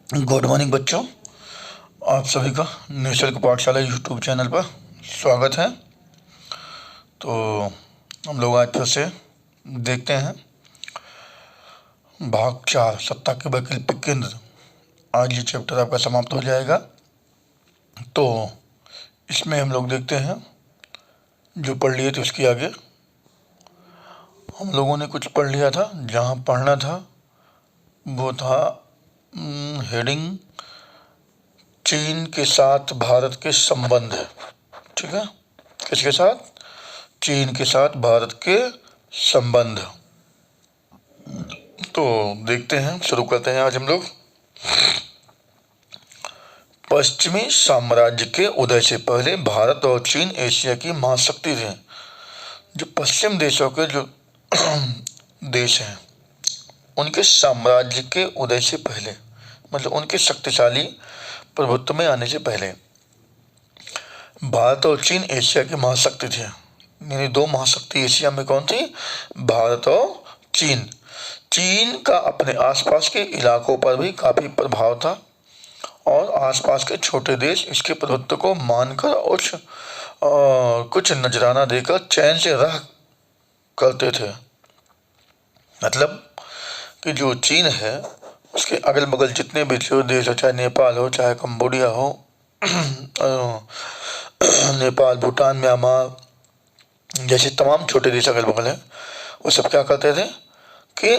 Good morning बच्चों। आप सभी का निःशुल्क पाठशाला यूट्यूब चैनल पर स्वागत है। तो हम लोग आज फिर से देखते हैं भाग 4 सत्ता के वैकल्पिक केंद्र। आज ये चैप्टर आपका समाप्त हो जाएगा। तो इसमें हम लोग देखते हैं जो पढ़ लिए थे उसकी आगे। हम लोगों ने कुछ पढ़ लिया था, जहाँ पढ़ना था वो था हेडिंग चीन के साथ भारत के संबंध। ठीक है, किसके साथ? चीन के साथ भारत के संबंध। तो देखते हैं, शुरू करते हैं आज हम लोग। पश्चिमी साम्राज्य के उदय से पहले भारत और चीन एशिया की महाशक्ति थे। जो पश्चिम देशों के जो देश हैं, उनके साम्राज्य के उदय से पहले, मतलब उनके शक्तिशाली प्रभुत्व में आने से पहले भारत और चीन एशिया की महाशक्ति थे। यानी दो महाशक्ति एशिया में कौन थी? भारत और चीन। चीन का अपने आसपास के इलाकों पर भी काफी प्रभाव था और आसपास के छोटे देश इसके प्रभुत्व को मानकर और कुछ नजराना देकर चैन से रह करते थे। मतलब कि जो चीन है उसके अगल बगल जितने भी जो देश हो, चाहे नेपाल हो, चाहे कंबोडिया हो, नेपाल, भूटान, म्यांमार जैसे तमाम छोटे देश अगल बगल हैं, वो सब क्या करते थे कि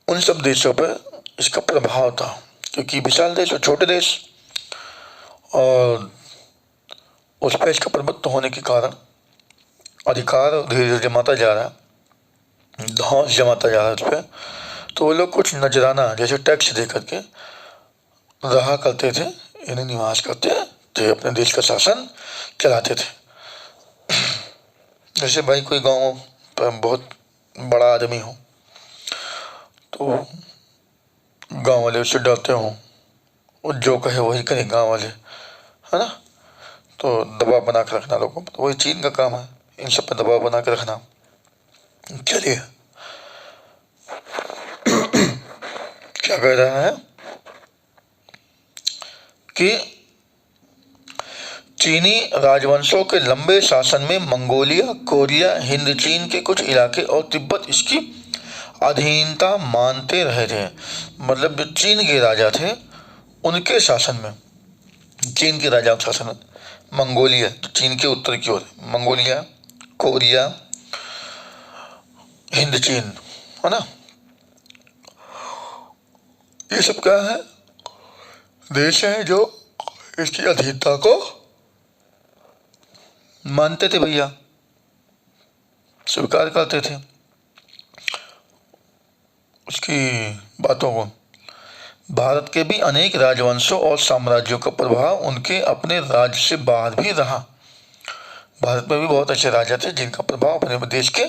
उन सब देशों पर इसका प्रभाव था, क्योंकि विशाल देश और छोटे देश, और उस पर इसका प्रभुत्व होने के कारण अधिकार धीरे धीरे जमाता जा रहा है, धौंस जमाता जा रहा है उस पर। तो वो लोग कुछ नजराना जैसे टैक्स दे करके रहा करते थे, इन्हें निवास करते थे, अपने देश का शासन चलाते थे। जैसे भाई कोई गांव पर बहुत बड़ा आदमी हो तो गांव वाले उससे डरते हो, वो जो कहे वही करें गांव वाले, है ना। तो दबाव बना के रखना लोगों पर, तो वही चीन का काम है, इन सब पर दबाव बना के रखना। चलिए क्या कह रहा है कि चीनी राजवंशों के लंबे शासन में मंगोलिया, कोरिया, हिंद चीन के कुछ इलाके और तिब्बत इसकी अधीनता मानते रहे थे। मतलब जो चीन के राजा थे उनके शासन में, चीन के राजा के शासन में मंगोलिया, तो चीन के उत्तर की ओर मंगोलिया, कोरिया, हिंद चीन, है ना, ये सब क्या है? देश हैं जो इसकी अधीनता को मानते थे भैया, स्वीकार करते थे उसकी बातों को। भारत के भी अनेक राजवंशों और साम्राज्यों का प्रभाव उनके अपने राज्य से बाहर भी रहा। भारत में भी बहुत अच्छे राजा थे जिनका प्रभाव अपने देश के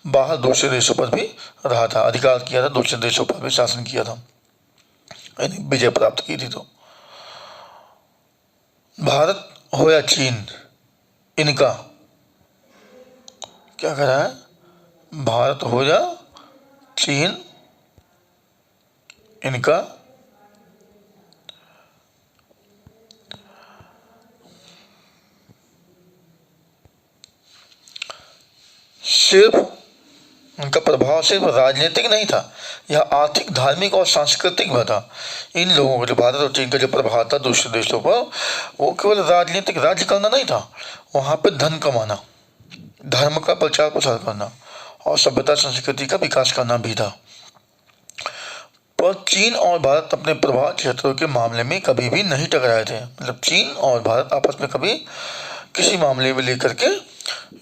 बाहर दूसरे देशों पर भी रहा था, अधिकार किया था, दूसरे देशों पर भी शासन किया था, यानी विजय प्राप्त की थी। तो भारत हो या चीन, इनका क्या कह रहा है? भारत हो या चीन, इनका सिर्फ, उनका प्रभाव सिर्फ राजनीतिक नहीं था, यह आर्थिक, धार्मिक और सांस्कृतिक भी था। इन लोगों का जो भारत और चीन का जो प्रभाव था दूसरे देशों पर, वो केवल राजनीतिक, राज्य करना नहीं था, वहाँ पे धन कमाना, धर्म का प्रचार प्रसार करना और सभ्यता संस्कृति का विकास करना भी था। पर चीन और भारत अपने प्रभाव क्षेत्रों के मामले में कभी भी नहीं टकराए थे। मतलब चीन और भारत आपस में कभी किसी मामले में लेकर के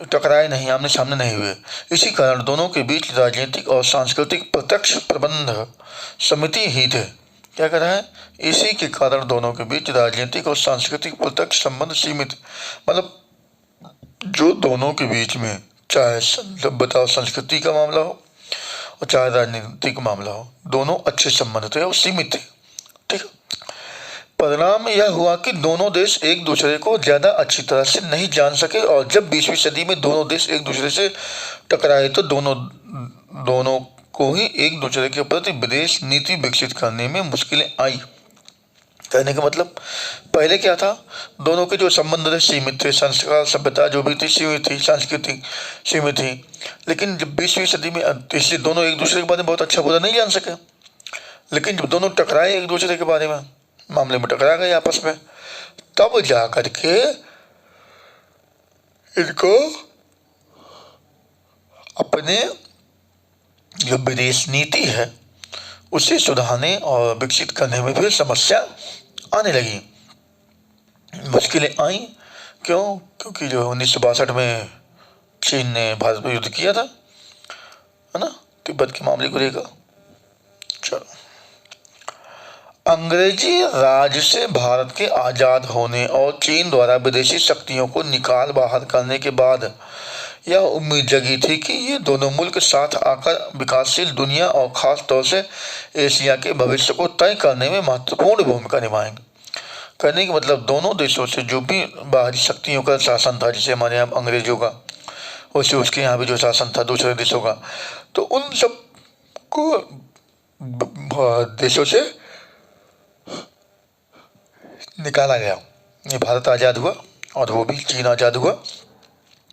टकराए नहीं, आमने सामने नहीं हुए। इसी कारण दोनों के बीच राजनीतिक और सांस्कृतिक प्रत्यक्ष प्रबंध समिति ही थे। क्या कह रहा है? इसी के कारण दोनों के बीच राजनीतिक और सांस्कृतिक प्रत्यक्ष संबंध सीमित, मतलब जो दोनों के बीच में चाहे सभ्यता और संस्कृति का मामला हो और चाहे राजनीतिक मामला हो, दोनों अच्छे संबंध थे और सीमित थे। ठीक है, परिणाम यह हुआ कि दोनों देश एक दूसरे को ज़्यादा अच्छी तरह से नहीं जान सके, और जब 20वीं सदी में दोनों देश एक दूसरे से टकराए तो दोनों को ही एक दूसरे के प्रति विदेश नीति विकसित करने में मुश्किलें आई। कहने का मतलब पहले क्या था, दोनों के जो संबंध थे सीमित थे, संस्कार सभ्यता जो भी थी सीमित थी, संस्कृति सीमित थी। लेकिन जब 20वीं सदी में, इसलिए दोनों एक दूसरे के बारे में बहुत अच्छा बुरा नहीं जान सके। लेकिन जब दोनों टकराए एक दूसरे के बारे में, मामले में टकरा गए आपस में, तब जा करके इनको अपने जो विदेश नीति है उसे सुधारने और विकसित करने में फिर समस्या आने लगी, मुश्किलें आई। क्यों? क्योंकि जो 1962 में चीन ने भारत पर युद्ध किया था, है ना, तिब्बत के मामले को लेकर। चलो, अंग्रेजी राज से भारत के आज़ाद होने और चीन द्वारा विदेशी शक्तियों को निकाल बाहर करने के बाद यह उम्मीद जगी थी कि ये दोनों मुल्क साथ आकर विकासशील दुनिया और ख़ास तौर से एशिया के भविष्य को तय करने में महत्वपूर्ण भूमिका निभाएंगे। कहने का मतलब दोनों देशों से जो भी बाहरी शक्तियों का शासन था, जैसे हमारे यहाँ अंग्रेजों का, वैसे उसके यहाँ भी जो शासन था दूसरे देशों का, तो उन सब को देशों से निकाला गया। ये भारत आज़ाद हुआ और वो भी चीन आज़ाद हुआ।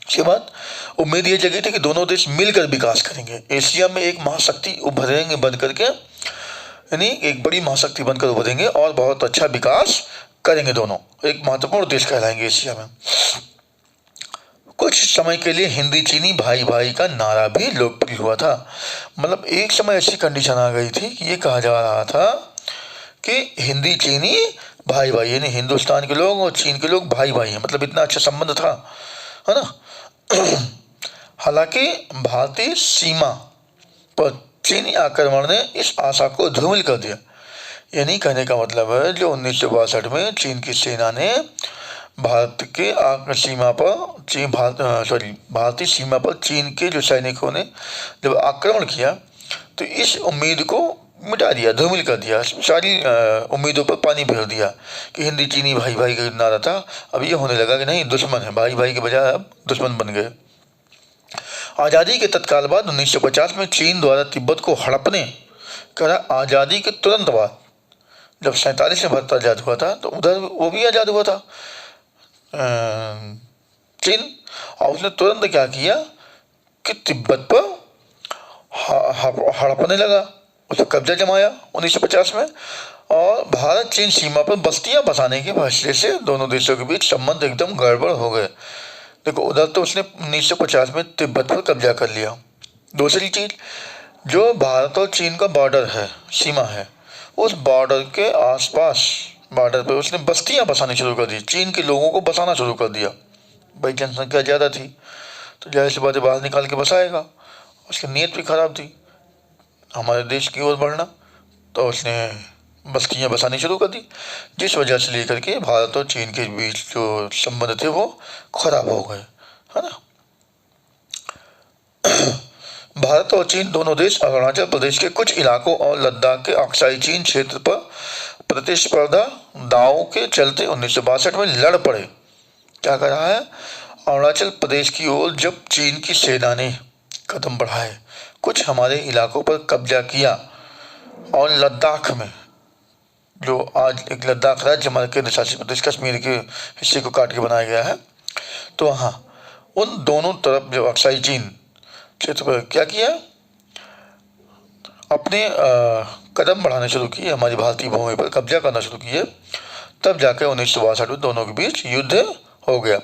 इसके बाद उम्मीद ये जगी थी कि दोनों देश मिलकर विकास करेंगे, एशिया में एक महाशक्ति उभरेंगे बन करके, यानी एक बड़ी महाशक्ति बनकर उभरेंगे और बहुत अच्छा विकास करेंगे, दोनों एक महत्वपूर्ण देश कहलाएंगे एशिया में। कुछ समय के लिए हिंदी चीनी भाई भाई का नारा भी लोकप्रिय हुआ था। मतलब एक समय ऐसी कंडीशन आ गई थी कि ये कहा जा रहा था कि हिंदी चीनी भाई भाई, यानी हिंदुस्तान के लोग और चीन के लोग भाई भाई हैं, मतलब इतना अच्छा संबंध था, है ना। हालांकि भारतीय सीमा पर चीनी आक्रमण ने इस आशा को धूमिल कर दिया। यानी कहने का मतलब है जो 1962 में चीन की सेना ने भारत के सीमा पर भारतीय सीमा पर चीन के जो सैनिकों ने जब आक्रमण किया तो इस उम्मीद को मिटा दिया, धूमिल कर दिया, सारी उम्मीदों पर पानी फेर दिया कि हिंदी चीनी भाई भाई का नारा था, अब ये होने लगा कि नहीं, दुश्मन है, भाई भाई के बजाय अब दुश्मन बन गए। आज़ादी के तत्काल बाद 1950 में चीन द्वारा तिब्बत को हड़पने करा। आज़ादी के तुरंत बाद जब 47 में भारत आज़ाद हुआ था तो उधर वो भी आज़ाद हुआ था चीन, और उसने तुरंत क्या किया कि तिब्बत पर हड़पने लगा, उसने कब्जा जमाया 1950 में, और भारत चीन सीमा पर बस्तियां बसाने के फैसले से दोनों देशों के बीच संबंध एकदम गड़बड़ हो गए। देखो उधर तो उसने 1950 में तिब्बत पर कब्जा कर लिया। दूसरी चीज़, जो भारत और चीन का बॉर्डर है, सीमा है, उस बॉर्डर के आसपास बॉर्डर पर उसने बस्तियां बसानी शुरू कर दी, चीन के लोगों को बसाना शुरू कर दिया। भाई जनसंख्या ज़्यादा थी तो जाहिर सी बात है बाहर निकाल के बसाएगा, उसकी नीयत भी खराब थी हमारे देश की ओर बढ़ना, तो उसने बस्तियां बसानी शुरू कर दी, जिस वजह से लेकर के भारत और चीन के बीच जो संबंध थे वो खराब हो गए, है ना। भारत और चीन दोनों देश अरुणाचल प्रदेश के कुछ इलाकों और लद्दाख के अक्साई चीन क्षेत्र पर प्रतिस्पर्धा दावों के चलते 1962 में लड़ पड़े। क्या कर रहा है, अरुणाचल प्रदेश की ओर जब चीन की सेना ने कदम बढ़ाए, कुछ हमारे इलाकों पर कब्जा किया, और लद्दाख में, जो आज एक लद्दाख राज्य हमारे केंद्र शासित प्रदेश कश्मीर के हिस्से को काट के बनाया गया है, तो हाँ उन दोनों तरफ जो अक्साई चीन क्षेत्र पर क्या किया, अपने कदम बढ़ाने शुरू किए, हमारी भारतीय भूमि पर कब्जा करना शुरू किए। तब जाकर 1962 में दोनों के बीच युद्ध हो गया।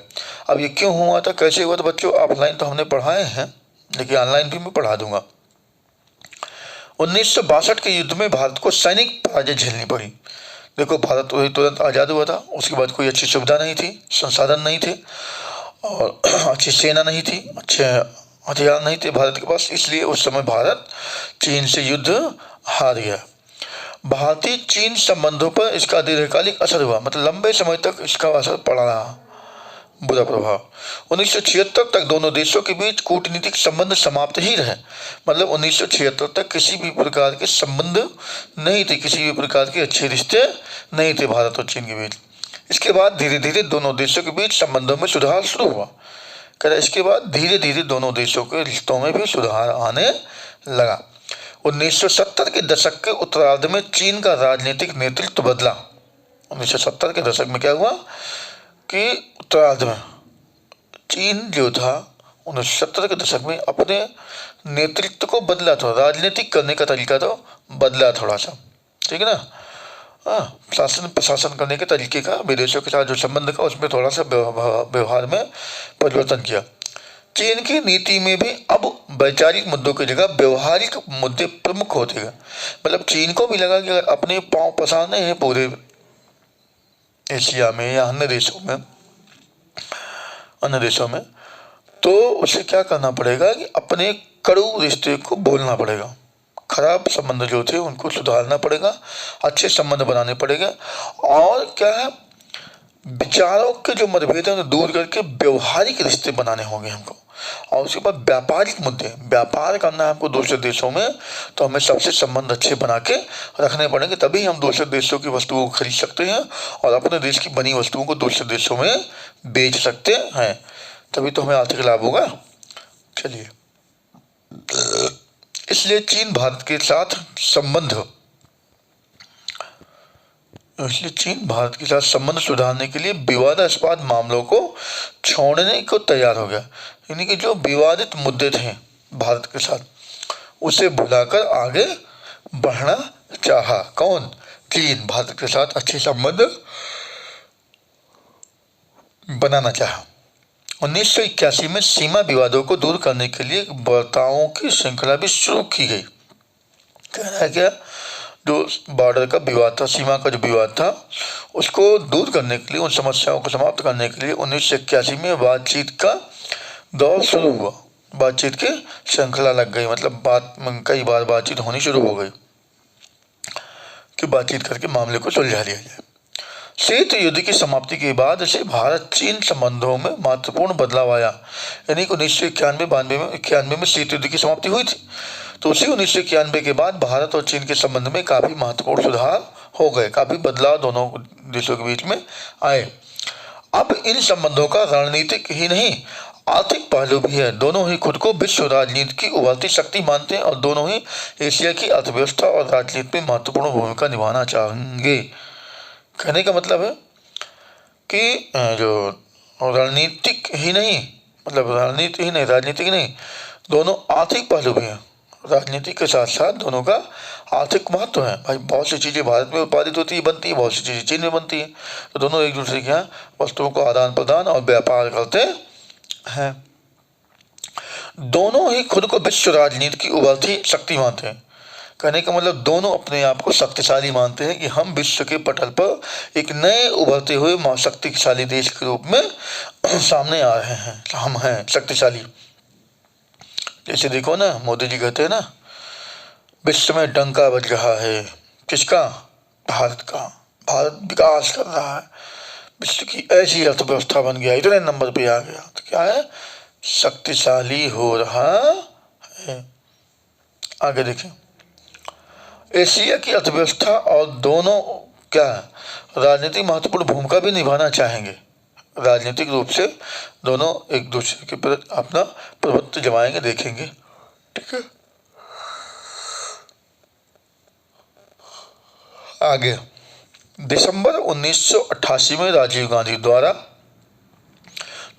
अब ये क्यों हुआ था, कैसे हुआ, तो बच्चों ऑफलाइन तो हमने पढ़ाए हैं, लेकिन ऑनलाइन भी मैं पढ़ा दूंगा। 1962 के युद्ध में भारत को सैनिक पराजय झेलनी पड़ी। देखो भारत वही तुरंत आज़ाद हुआ था, उसके बाद कोई अच्छी सुविधा नहीं थी, संसाधन नहीं थे, और अच्छी सेना नहीं थी, अच्छे हथियार नहीं थे भारत के पास, इसलिए उस समय भारत चीन से युद्ध हार गया। भारतीय चीन संबंधों पर इसका दीर्घकालिक असर हुआ, मतलब लंबे समय तक इसका असर पड़ा रहा, बुरा प्रभाव। 1976 तक दोनों देशों के बीच कूटनीतिक संबंध समाप्त ही रहे, मतलब 1976 तक किसी भी प्रकार के संबंध नहीं थे, किसी भी प्रकार के अच्छे रिश्ते नहीं थे भारत और चीन के बीच। इसके बाद धीरे धीरे दोनों देशों के बीच संबंधों में सुधार शुरू हुआ। इसके बाद धीरे धीरे दोनों देशों के रिश्तों में भी सुधार आने लगा। 1970 के दशक के उत्तरार्ध में चीन का राजनीतिक नेतृत्व बदला। 1970 के दशक में क्या हुआ कि उत्तरार्ध में चीन जो था 1970 के दशक में अपने नेतृत्व को बदला था, राजनीतिक करने का तरीका तो बदला थोड़ा सा, ठीक है ना। हाँ, शासन प्रशासन करने के तरीके का, विदेशों के साथ जो संबंध का, उसमें थोड़ा सा व्यवहार में परिवर्तन किया। चीन की नीति में भी अब वैचारिक मुद्दों की जगह व्यवहारिक मुद्दे प्रमुख होते गए। मतलब चीन को भी लगा कि अगर अपने पांव पसारने हैं पूरे एशिया में या अन्य देशों में, तो उसे क्या करना पड़ेगा कि अपने कड़ू रिश्ते को बोलना पड़ेगा, खराब संबंध जो थे उनको सुधारना पड़ेगा, अच्छे संबंध बनाने पड़ेगा, और क्या है, विचारों के जो मतभेद हैं उन्हें दूर करके व्यवहारिक रिश्ते बनाने होंगे हमको। और उसके बाद व्यापारिक मुद्दे, व्यापार करना है हमको दूसरे देशों में, तो हमें सबसे संबंध अच्छे बना के रखने पड़ेंगे, तभी हम दूसरे देशों की वस्तुओं को खरीद सकते हैं और अपने देश की बनी वस्तुओं को दूसरे देशों में बेच सकते हैं, तभी तो हमें आर्थिक लाभ होगा। चलिए, इसलिए चीन भारत के साथ संबंध सुधारने के लिए विवादास्पद मामलों को छोड़ने को तैयार हो गया। यानी कि जो विवादित मुद्दे थे भारत के साथ, उसे भुलाकर आगे बढ़ना चाहा। कौन? चीन भारत के साथ अच्छे संबंध बनाना चाहा। 1981 में सीमा विवादों को दूर करने के लिए वार्ताओं की श्रृंखला भी शुरू की गई। कह रहा है क्या, जो बॉर्डर का विवाद था, सीमा का जो विवाद था, उसको दूर करने के लिए, उन समस्याओं को समाप्त करने के लिए 1981 में बातचीत का दौर शुरू हुआ। बातचीत की श्रृंखला लग गई, मतलब कई बार बातचीत होनी शुरू हो गई कि बातचीत करके मामले को सुलझा लिया जाए। शीत युद्ध की समाप्ति के बाद से भारत चीन संबंधों में महत्वपूर्ण बदलाव आया। यानी कि 1991 में शीत युद्ध की समाप्ति हुई थी, तो उसी 1991 के बाद भारत और चीन के संबंध में काफ़ी महत्वपूर्ण सुधार हो गए, काफ़ी बदलाव दोनों देशों के बीच में आए। अब इन संबंधों का रणनीतिक ही नहीं, आर्थिक पहलू भी है। दोनों ही खुद को विश्व राजनीति की उभरती शक्ति मानते हैं और दोनों ही एशिया की अर्थव्यवस्था और राजनीति में महत्वपूर्ण भूमिका निभाना चाहेंगे। कहने का मतलब है कि जो राजनीतिक ही नहीं, राजनीतिक ही नहीं, दोनों आर्थिक पहलू भी हैं। राजनीति के साथ साथ दोनों का आर्थिक महत्व है। भाई, बहुत सी चीज़ें भारत में उत्पादित होती है, बनती है, बहुत सी चीज़ें चीन में बनती हैं, तो दोनों एक दूसरे के यहाँ वस्तुओं को आदान प्रदान और व्यापार करते हैं। दोनों ही खुद को विश्व राजनीति की उभरती शक्ति मानते हैं। कहने का मतलब दोनों अपने आप को शक्तिशाली मानते हैं कि हम विश्व के पटल पर एक नए उभरते हुए शक्तिशाली देश के रूप में सामने आ रहे हैं। हम हैं शक्तिशाली। जैसे देखो ना, मोदी जी कहते हैं ना, विश्व में डंका बज रहा है। किसका? भारत का। भारत विकास कर रहा है, विश्व की ऐसी अर्थव्यवस्था बन गया, इतने नंबर पे आ गया, तो क्या है, शक्तिशाली हो रहा है। आगे देखें, एशिया की अर्थव्यवस्था और दोनों क्या है, राजनीतिक महत्वपूर्ण भूमिका भी निभाना चाहेंगे। राजनीतिक रूप से दोनों एक दूसरे के प्रति अपना प्रभुत्व जमाएंगे, देखेंगे, ठीक है। आगे, दिसंबर 1988 में राजीव गांधी द्वारा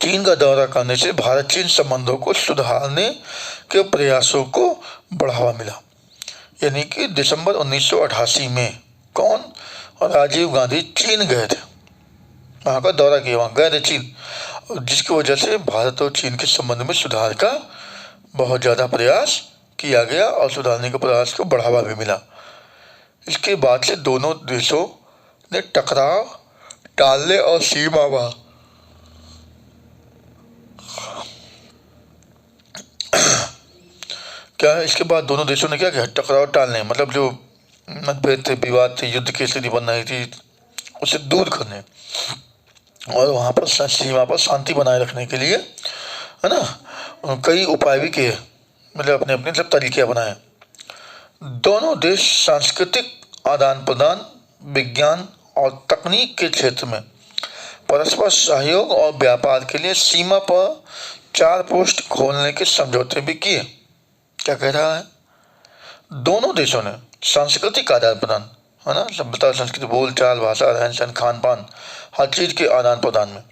चीन का दौरा करने से भारत चीन संबंधों को सुधारने के प्रयासों को बढ़ावा मिला। यानी कि दिसंबर 1988 में कौन? राजीव गांधी चीन गए थे, वहाँ का दौरा किया, वहाँ गए थे चीन, जिसकी वजह से भारत और चीन के संबंध में सुधार का बहुत ज़्यादा प्रयास किया गया और सुधारने के प्रयास को बढ़ावा भी मिला। इसके बाद से दोनों देशों ने टकराव टालने और सीमा क्या है, इसके बाद दोनों देशों ने क्या किया, टकराव टालने, मतलब जो मतभेद थे, विवाद थे, युद्ध की स्थिति बन रही थी, उसे दूर करने और वहाँ पर सीमा पर शांति बनाए रखने के लिए, है ना, कई उपाय भी किए, मतलब अपने अपने सब तरीके अपनाए। दोनों देश सांस्कृतिक आदान प्रदान, विज्ञान और तकनीक के क्षेत्र में परस्पर सहयोग और व्यापार के लिए सीमा पर 4 पोस्ट खोलने के समझौते भी किए। क्या कह रहा है, दोनों देशों ने सांस्कृतिक आदान प्रदान, है ना, सभ्यता, संस्कृति, बोल चाल, भाषा, रहन सहन, खान पान, हर चीज़ के आदान प्रदान में,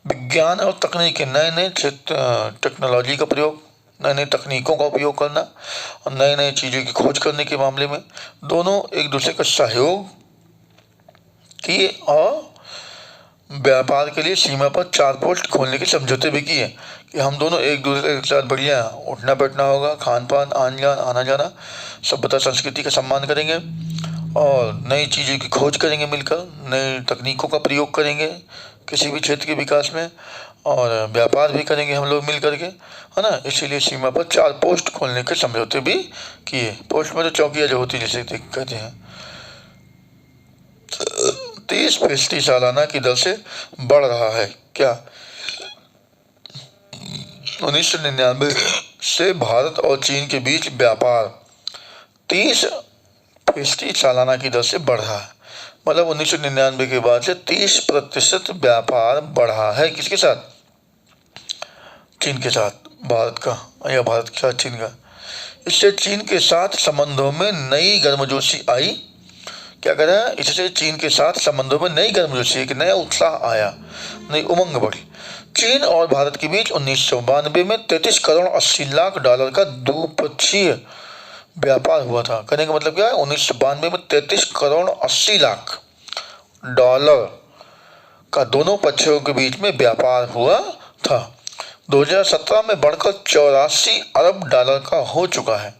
विज्ञान और तकनीक के नए नए क्षेत्र, टेक्नोलॉजी का प्रयोग, नई नई तकनीकों का उपयोग करना और नई नई चीज़ों की खोज करने के मामले में दोनों एक दूसरे का सहयोग किए और व्यापार के लिए सीमा पर 4 पोस्ट खोलने के समझौते भी किए कि हम दोनों एक दूसरे के साथ बढ़िया उठना बैठना होगा, खान पान, आना जाना, सभ्यता संस्कृति का सम्मान करेंगे और नई चीज़ों की खोज करेंगे, मिलकर नई तकनीकों का प्रयोग करेंगे किसी भी क्षेत्र के विकास में, और व्यापार भी करेंगे हम लोग मिल करके, है ना। इसीलिए सीमा पर 4 पोस्ट खोलने के समझौते भी किए। पोस्ट में तो चौकियाँ जो होती है जैसे कहते हैं। 30% सालाना की दर से बढ़ रहा है। क्या 1999 से भारत और चीन के बीच व्यापार 30% सालाना की दर से बढ़ रहा है। मतलब 1999 के बाद से 30% व्यापार बढ़ा है। किसके साथ? चीन के साथ भारत का, या भारत के साथ चीन का। इससे चीन के साथ संबंधों में नई गर्मजोशी आई। क्या कह रहा है? इससे चीन के साथ संबंधों में नई गर्मजोशी, एक नया उत्साह आया, नई उमंग बढ़ी। चीन और भारत के बीच 1992 में 33 करोड़ 80 लाख डॉलर का द्विपक्षीय व्यापार हुआ था। कहने का मतलब क्या है? 1992 में 33 करोड़ 80 लाख डॉलर का दोनों पक्षों के बीच में व्यापार हुआ था। 2017 में बढ़कर 84 अरब डॉलर का हो चुका है।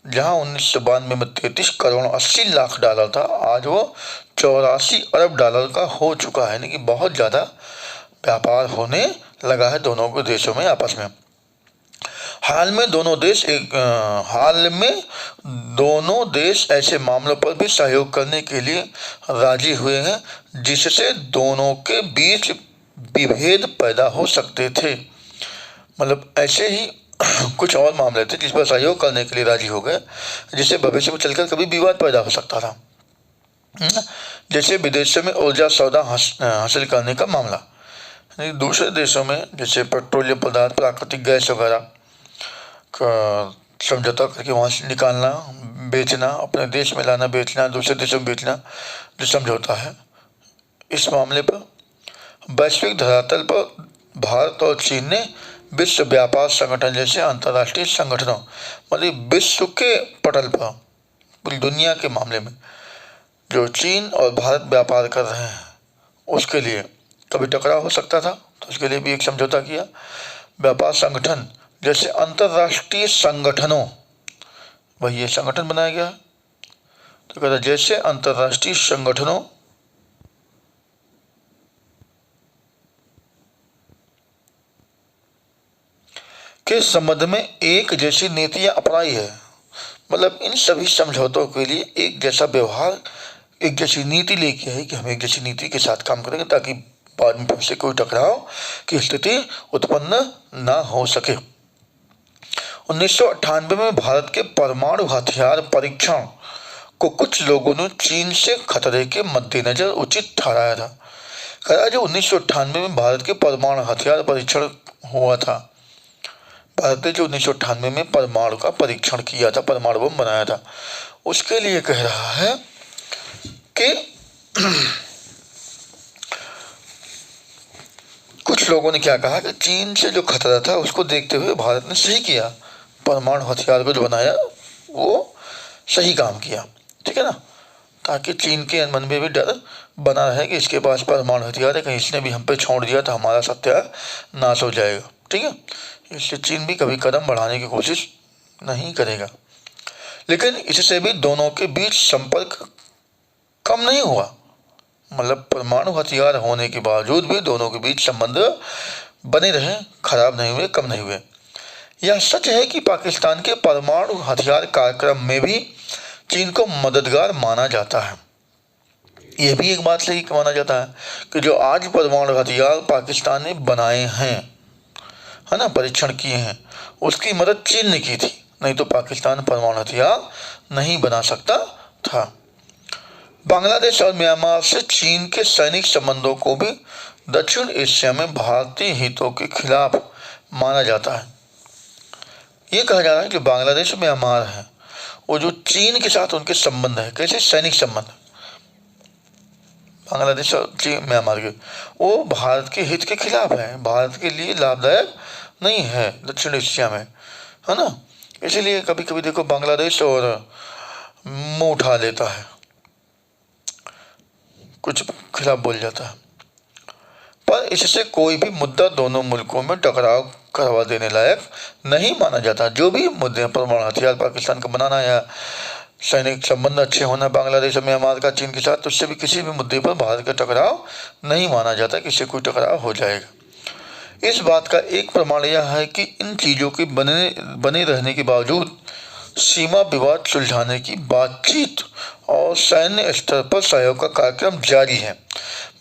जहां 1992 में 33 करोड़ 80 लाख डॉलर था, आज वो 84 अरब डॉलर का हो चुका है। यानी कि बहुत ज़्यादा व्यापार होने लगा है दोनों के देशों में आपस में। हाल में दोनों देश ऐसे मामलों पर भी सहयोग करने के लिए राजी हुए हैं जिससे दोनों के बीच विभेद पैदा हो सकते थे। मतलब ऐसे ही कुछ और मामले थे जिस पर सहयोग करने के लिए राजी हो गए, जिससे भविष्य में चलकर कभी विवाद पैदा हो सकता था। जैसे विदेशों में ऊर्जा सौदा हासिल करने का मामला, दूसरे देशों में जैसे पेट्रोलियम पदार्थ, प्राकृतिक गैस वगैरह का समझौता करके वहाँ से निकालना, बेचना, अपने देश में लाना, बेचना, दूसरे देशों में बेचना, जो समझौता है। इस मामले पर वैश्विक धरातल पर भारत और चीन ने विश्व व्यापार संगठन जैसे अंतर्राष्ट्रीय संगठनों, मतलब विश्व के पटल पर पूरी दुनिया के मामले में जो चीन और भारत व्यापार कर रहे हैं उसके लिए कभी टकराव हो सकता था, तो उसके लिए भी एक समझौता किया। व्यापार संगठन जैसे अंतर्राष्ट्रीय संगठनों, वही ये संगठन बनाया गया। तो कहता जैसे अंतर्राष्ट्रीय संगठनों के संबंध में एक जैसी नीतियां अपनाई है। मतलब इन सभी समझौतों के लिए एक जैसा व्यवहार, एक जैसी नीति लेके आई कि हम एक जैसी नीति के साथ काम करेंगे ताकि बाद में फिर से कोई टकराव की स्थिति उत्पन्न ना हो सके। 1998 में भारत के परमाणु हथियार परीक्षण को कुछ लोगों ने चीन से खतरे के मद्देनजर उचित ठहराया था। कहा जो 1998 में भारत के परमाणु हथियार परीक्षण हुआ था, भारत ने जो 1998 में परमाणु का परीक्षण किया था, परमाणु बम बनाया था, उसके लिए कह रहा है कि कुछ लोगों ने क्या कहा कि चीन से जो खतरा था उसको देखते हुए भारत ने सही किया, परमाणु हथियार को जो बनाया वो सही काम किया, ठीक है ना, ताकि चीन के मन में भी डर बना रहे कि इसके पास परमाणु हथियार है, कहीं इसने भी हम पे छोड़ दिया तो हमारा सत्यानाश हो जाएगा, ठीक है। इसलिए चीन भी कभी कदम बढ़ाने की कोशिश नहीं करेगा। लेकिन इससे भी दोनों के बीच संपर्क कम नहीं हुआ। मतलब परमाणु हथियार होने के बावजूद भी दोनों के बीच संबंध बने रहे, खराब नहीं हुए, कम नहीं हुए। यह सच है कि पाकिस्तान के परमाणु हथियार कार्यक्रम में भी चीन को मददगार माना जाता है। यह भी एक बात सही माना जाता है कि जो आज परमाणु हथियार पाकिस्तान ने बनाए हैं, है ना, परीक्षण किए हैं, उसकी मदद चीन ने की थी, नहीं तो पाकिस्तान परमाणु हथियार नहीं बना सकता था। बांग्लादेश और म्यांमार से चीन के सैनिक संबंधों को भी दक्षिण एशिया में भारतीय हितों के खिलाफ माना जाता है। ये कहा जा रहा है कि बांग्लादेश और म्यांमार है वो जो चीन के साथ उनके संबंध है, कैसे सैनिक संबंध बांग्लादेश और चीन म्यांमार के, वो भारत के हित के खिलाफ है, भारत के लिए लाभदायक नहीं है दक्षिण एशिया में, है ना। इसीलिए कभी कभी देखो बांग्लादेश और मुंह उठा लेता है, कुछ खिलाफ बोल जाता है, पर इससे कोई भी मुद्दा दोनों मुल्कों में टकराव करवा देने लायक नहीं माना जाता। जो भी मुद्दे, परमाणु हथियार पाकिस्तान का बनाना या सैनिक संबंध अच्छे होना बांग्लादेश और म्यांमार का चीन के साथ, तो उससे भी किसी भी मुद्दे पर भारत का टकराव नहीं माना जाता कि इससे कोई टकराव हो जाएगा। इस बात का एक प्रमाण यह है कि इन चीज़ों के बने रहने के बावजूद सीमा विवाद सुलझाने की बातचीत और सैन्य स्तर पर सहयोग का कार्यक्रम जारी है।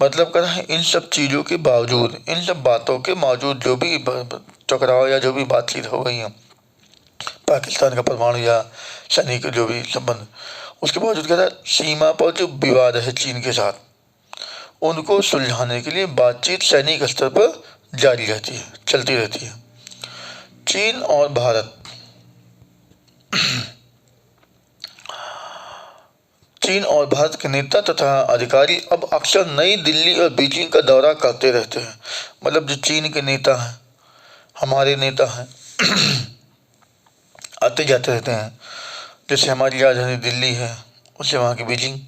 मतलब कर रहे हैं इन सब चीज़ों के बावजूद, इन सब बातों के बावजूद जो भी टकराव या जो भी बातचीत हो गई है, पाकिस्तान का परमाणु या सैनिक जो भी संबंध, उसके बावजूद कह रहा है सीमा पर जो विवाद है चीन के साथ, उनको सुलझाने के लिए बातचीत सैनिक स्तर पर जारी रहती है, चलती रहती है। चीन और भारत चीन और भारत के नेता तथा अधिकारी अब अक्सर नई दिल्ली और बीजिंग का दौरा करते रहते हैं। मतलब जो चीन के नेता हैं, हमारे नेता हैं, आते जाते रहते हैं। जैसे हमारी राजधानी दिल्ली है, उससे वहाँ की बीजिंग,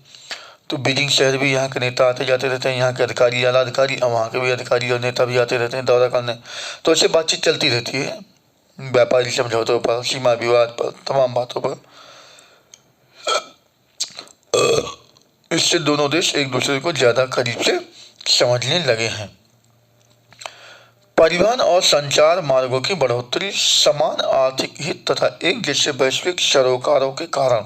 तो बीजिंग शहर भी यहाँ के नेता आते जाते रहते हैं, यहाँ के अधिकारी, आला अधिकारी, और वहाँ के भी अधिकारी और नेता भी आते रहते हैं दौरा करने। तो ऐसे बातचीत चलती रहती है, व्यापारिक समझौतों पर, सीमा विवाद पर, तमाम बातों पर। इससे दोनों देश एक दूसरे को ज़्यादा करीब से समझने लगे हैं। परिवहन और संचार मार्गों की बढ़ोतरी, समान आर्थिक हित तथा एक जैसे वैश्विक सरोकारों के कारण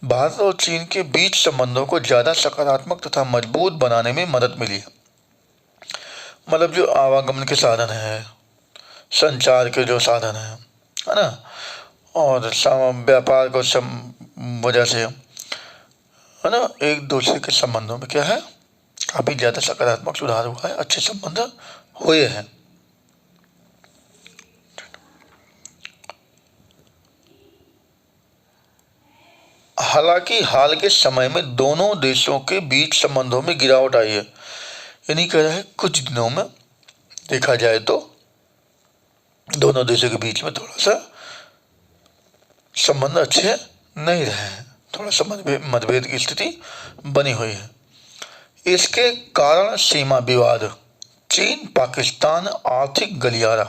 भारत और चीन के बीच संबंधों को ज़्यादा सकारात्मक तथा मजबूत बनाने में मदद मिली है। मतलब जो आवागमन के साधन है, संचार के जो साधन है ना, और व्यापार को वजह से, है ना, एक दूसरे के संबंधों में क्या है, काफ़ी ज़्यादा सकारात्मक सुधार हुआ है, अच्छे संबंध हुए हैं। हालांकि हाल के समय में दोनों देशों के बीच संबंधों में गिरावट आई है। यानी कह रहा है कुछ दिनों में देखा जाए तो दोनों देशों के बीच में थोड़ा सा संबंध अच्छे नहीं रहे हैं, थोड़ा सा मतभेद की स्थिति बनी हुई है। इसके कारण सीमा विवाद, चीन पाकिस्तान आर्थिक गलियारा,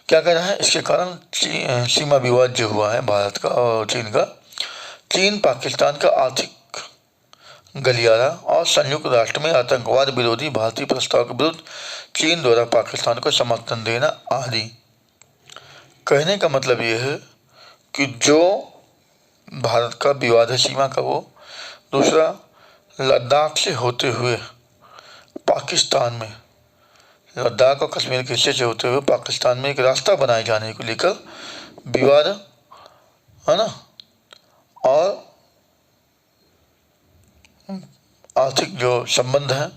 क्या कह रहा है, इसके कारण सीमा विवाद जो हुआ है भारत का और चीन का, चीन पाकिस्तान का आर्थिक गलियारा और संयुक्त राष्ट्र में आतंकवाद विरोधी भारतीय प्रस्ताव के विरुद्ध चीन द्वारा पाकिस्तान को समर्थन देना आदि। कहने का मतलब यह है कि जो भारत का विवाद है सीमा का, वो दूसरा लद्दाख से होते हुए पाकिस्तान में, लद्दाख और कश्मीर के हिस्से से होते हुए पाकिस्तान में एक रास्ता बनाए जाने को लेकर विवाद है ना, और आर्थिक जो संबंध है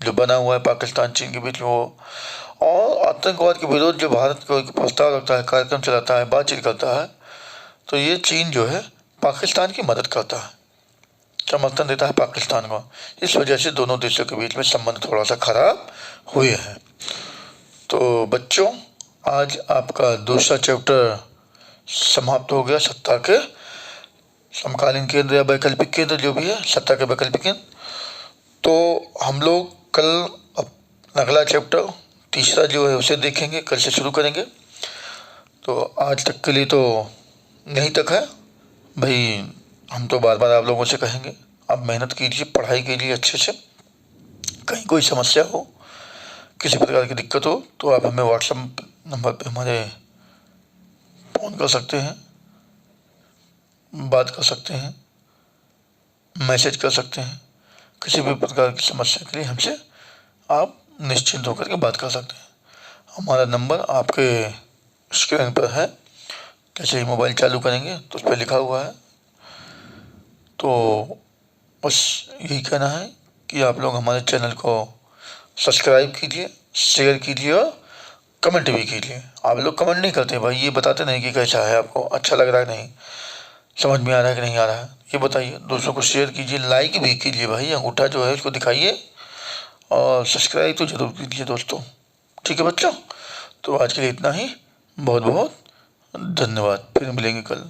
जो बना हुआ है पाकिस्तान चीन के बीच में, वो और आतंकवाद के विरोध जो भारत को एक प्रस्ताव रखता है, कार्यक्रम चलाता है, बातचीत करता है, तो ये चीन जो है पाकिस्तान की मदद करता है, समर्थन देता है पाकिस्तान को। इस वजह से दोनों देशों के बीच में संबंध थोड़ा सा खराब हुए हैं। तो बच्चों, आज आपका दूसरा चैप्टर समाप्त हो गया, सत्ता के समकालीन केंद्र या वैकल्पिक केंद्र जो भी है, सत्ता के वैकल्पिक केंद्र। तो हम लोग कल अगला चैप्टर तीसरा जो है उसे देखेंगे, कल से शुरू करेंगे। तो आज तक के लिए तो यहीं तक है भाई। हम तो बार बार आप लोगों से कहेंगे, आप मेहनत कीजिए, पढ़ाई कीजिए अच्छे से। कहीं कोई समस्या हो, किसी प्रकार की दिक्कत हो, तो आप हमें व्हाट्सएप नंबर पे हमारे फ़ोन कर सकते हैं, बात कर सकते हैं, मैसेज कर सकते हैं। किसी भी प्रकार की समस्या के लिए हमसे आप निश्चिंत होकर के बात कर सकते हैं। हमारा नंबर आपके स्क्रीन पर है, जैसे ही मोबाइल चालू करेंगे तो उस पर लिखा हुआ है। तो बस यही कहना है कि आप लोग हमारे चैनल को सब्सक्राइब कीजिए, शेयर कीजिए और कमेंट भी कीजिए। आप लोग कमेंट नहीं करते भाई, ये बताते नहीं कि कैसा है, आपको अच्छा लग रहा है नहीं, समझ में आ रहा है कि नहीं आ रहा है, ये बताइए। दोस्तों को शेयर कीजिए, लाइक भी कीजिए भाई, अंगूठा जो है उसको दिखाइए, और सब्सक्राइब तो जरूर कीजिए दोस्तों। ठीक है बच्चों, तो आज के लिए इतना ही। बहुत बहुत धन्यवाद, फिर मिलेंगे कल।